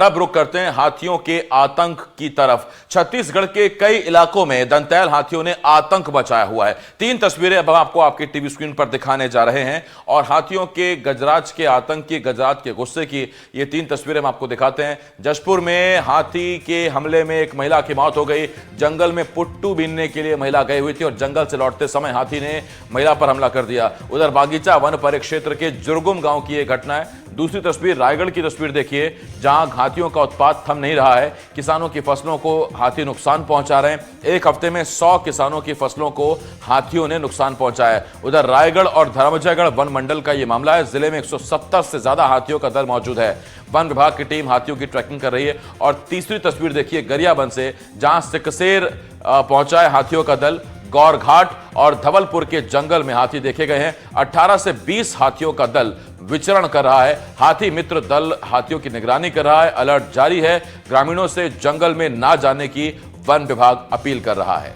अब रुक करते हैं हाथियों के आतंक की तरफ। छत्तीसगढ़ के कई इलाकों में दंतैल हाथियों ने आतंक मचाया हुआ है। 3 तस्वीरें अब आपको आपके टीवी स्क्रीन पर दिखाने जा रहे हैं और हाथियों के गजराज के आतंक की, गजराज के गुस्से की ये 3 तस्वीरें हम आपको दिखाते हैं। जशपुर में हाथी के हमले में एक महिला की मौत हो गई। जंगल में पुट्टू बीनने के लिए महिला गई हुई थी और जंगल से लौटते समय हाथी ने महिला पर हमला कर दिया। उधर बागीचा वन परिक्षेत्र के जुर्गुम गांव की यह घटना है। दूसरी तस्वीर रायगढ़ की तस्वीर देखिए, जहां हाथियों का उत्पात थम नहीं रहा है। किसानों की फसलों को हाथी नुकसान पहुंचा रहे हैं। एक हफ्ते में 100 किसानों की फसलों को हाथियों ने नुकसान पहुंचाया है। उधर रायगढ़ और धर्मजयगढ़ वन मंडल का यह मामला है। जिले में 170 से ज्यादा हाथियों का दल मौजूद है। वन विभाग की टीम हाथियों की ट्रैकिंग कर रही है। और तीसरी तस्वीर देखिए गरियाबंद से, जहां सिकसेर पहुंचा है हाथियों का दल। गौरघाट और धवलपुर के जंगल में हाथी देखे गए हैं। 18 से 20 हाथियों का दल विचरण कर रहा है। हाथी मित्र दल हाथियों की निगरानी कर रहा है। अलर्ट जारी है। ग्रामीणों से जंगल में ना जाने की वन विभाग अपील कर रहा है।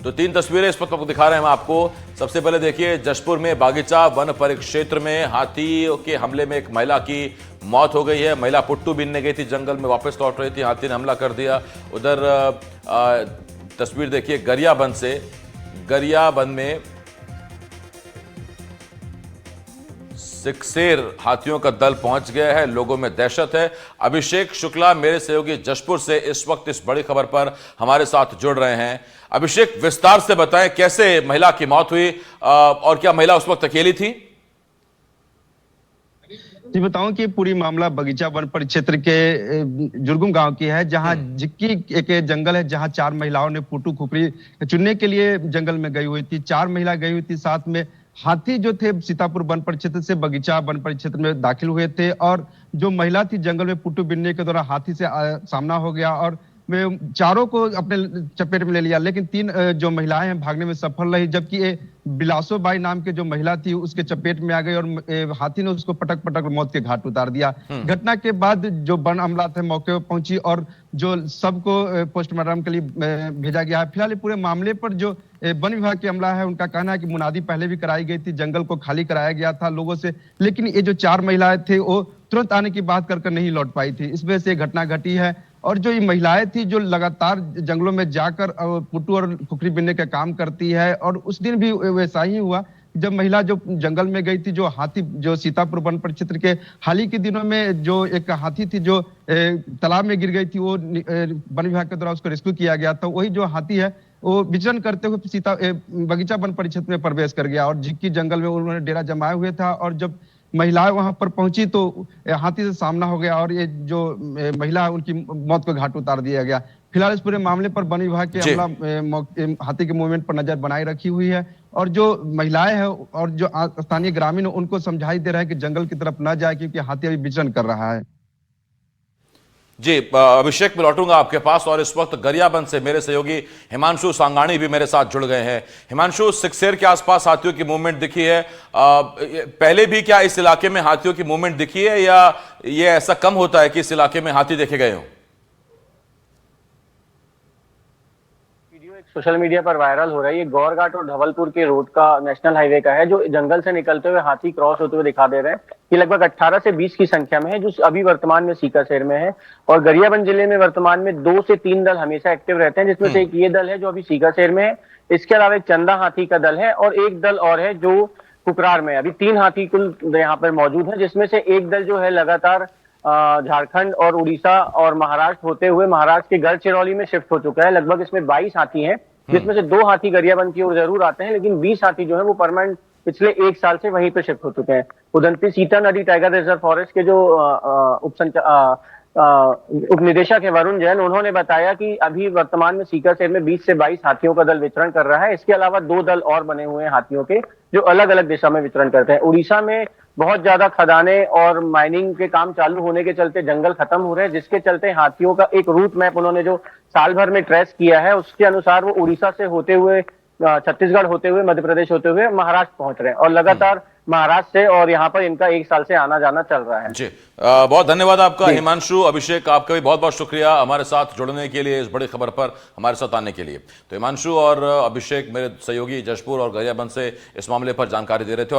तो 3 तस्वीरें इस वक्त दिखा रहे हैं हम आपको। सबसे पहले देखिए, जशपुर में बागीचा वन परिक्षेत्र में हाथी के हमले में एक महिला की मौत हो गई है। महिला पुट्टू बीनने गई थी, जंगल में वापस लौट रही थी, हाथी ने हमला कर दिया। उधर तस्वीर देखिए गरियाबंद से, गरियाबंद में सिकसेर हाथियों का दल पहुंच गया है। लोगों में दहशत है। अभिषेक शुक्ला मेरे सहयोगी जशपुर से इस वक्त इस बड़ी खबर पर हमारे साथ जुड़ रहे हैं। अभिषेक, विस्तार से बताएं कैसे महिला की मौत हुई और क्या महिला उस वक्त अकेली थी? जी बताऊं कि पूरी मामला बगीचा वन परिक्षेत्र के जुर्गुम गांव की है, जहां जिक्की एक जंगल है, जहां 4 महिलाओं ने पुट्टू खुपरी चुनने के लिए जंगल में गई हुई थी। 4 महिला गई हुई थी, साथ में हाथी जो थे सीतापुर वन परिक्षेत्र से बगीचा वन परिक्षेत्र में दाखिल हुए थे। और जो महिला थी जंगल में पुट्टू बीनने के दौरान हाथी से सामना हो गया और वे चारों को अपने चपेट में ले लिया। लेकिन 3 जो महिलाएं हैं भागने में सफल रही, जबकि बिलासोबाई नाम के जो महिला थी उसके चपेट में आ गई और हाथी ने उसको पटक पटक मौत के घाट उतार दिया। घटना के बाद जो वन अमला थे मौके पर पहुंची और जो सबको पोस्टमार्टम के लिए भेजा गया है। फिलहाल पूरे मामले पर जो वन विभाग के अमला है उनका कहना है कि मुनादी पहले भी कराई गई थी, जंगल को खाली कराया गया था लोगों से, लेकिन ये जो 4 महिलाएं थे वो तुरंत आने की बात कर नहीं लौट पाई थी। इस वजह से घटना घटी है। और जो ये महिलाएं थी जो लगातार जंगलों में जाकर पुट्टू और खुखरी बीनने का काम करती है, और उस दिन भी वैसा ही हुआ जब महिला जो जंगल में गई थी, जो हाथी जो सीतापुर वन परिक्षेत्र के हाल ही के दिनों में जो एक हाथी थी जो तालाब में गिर गई थी, वो वन विभाग के द्वारा उसको रेस्क्यू किया गया था। वही जो हाथी है वो विचरण करते हुए बगीचा वन परिक्षेत्र में प्रवेश कर गया और झिक्की जंगल में उन्होंने डेरा जमाए हुए था। और जब महिलाएं वहां पर पहुंची तो हाथी से सामना हो गया और ये जो महिला है उनकी मौत को घाट उतार दिया गया। फिलहाल इस पूरे मामले पर वन विभाग के अमला हाथी के मूवमेंट पर नजर बनाए रखी हुई है और जो महिलाएं हैं और जो स्थानीय ग्रामीण उनको समझाई दे रहा है कि जंगल की तरफ न जाए, क्योंकि हाथी अभी विचरण कर रहा है। जी अभिषेक, मैं लौटूंगा आपके पास और इस वक्त गरियाबंद से मेरे सहयोगी हिमांशु सांगाणी भी मेरे साथ जुड़ गए हैं। हिमांशु, सिकसेर के आसपास हाथियों की मूवमेंट दिखी है, पहले भी क्या इस इलाके में हाथियों की मूवमेंट दिखी है या ये ऐसा कम होता है कि इस इलाके में हाथी देखे गए हों? सोशल मीडिया पर वायरल हो रही है। गौरघाट और धवलपुर के रोड का, नेशनल हाईवे का है, जो जंगल से निकलते हुए हाथी क्रॉस होते हुए दिखा दे रहे हैं। ये लगभग 18 से 20 की संख्या में है, जो अभी वर्तमान में सीकासेर में है। और गरियाबंद जिले में वर्तमान में 2 से 3 दल हमेशा एक्टिव रहते हैं, जिसमें से एक ये दल है जो अभी सीकासेर में है। इसके अलावा एक चंदा हाथी का दल है और एक दल और है जो कुकरार में है। अभी 3 हाथी कुल यहाँ पर मौजूद है, जिसमें से एक दल जो है लगातार झारखंड और उड़ीसा और महाराष्ट्र होते हुए महाराष्ट्र के गढ़चिरौली में शिफ्ट हो चुका है। लगभग इसमें 22 हाथी हैं, जिसमें से 2 हाथी गरियाबंद की ओर जरूर आते हैं, लेकिन 20 हाथी जो है वो परमानेंट पिछले 1 साल से वहीं पे शिफ्ट हो चुके हैं। उदंती सीता नदी टाइगर रिजर्व फॉरेस्ट के जो उप निदेशक है वरुण जैन, उन्होंने बताया कि अभी वर्तमान में सीकासेर में 20 से 22 हाथियों का दल विचरण कर रहा है। इसके अलावा 2 दल और बने हुए हैं हाथियों के, जो अलग अलग दिशा में विचरण करते हैं। उड़ीसा में बहुत ज्यादा खदानें और माइनिंग के काम चालू होने के चलते जंगल खत्म हो रहे हैं, जिसके चलते हाथियों का एक रूट मैप उन्होंने जो साल भर में ट्रेस किया है, उसके अनुसार वो उड़ीसा से होते हुए छत्तीसगढ़ होते हुए मध्य प्रदेश होते हुए महाराष्ट्र पहुंच रहे हैं और लगातार महाराष्ट्र से और यहाँ पर इनका 1 साल से आना जाना चल रहा है। जी बहुत धन्यवाद आपका हिमांशु। अभिषेक, आपका भी बहुत बहुत शुक्रिया हमारे साथ जुड़ने के लिए, इस बड़ी खबर पर हमारे साथ आने के लिए। तो हिमांशु और अभिषेक मेरे सहयोगी जशपुर और गरियाबंद से इस मामले पर जानकारी दे रहे थे।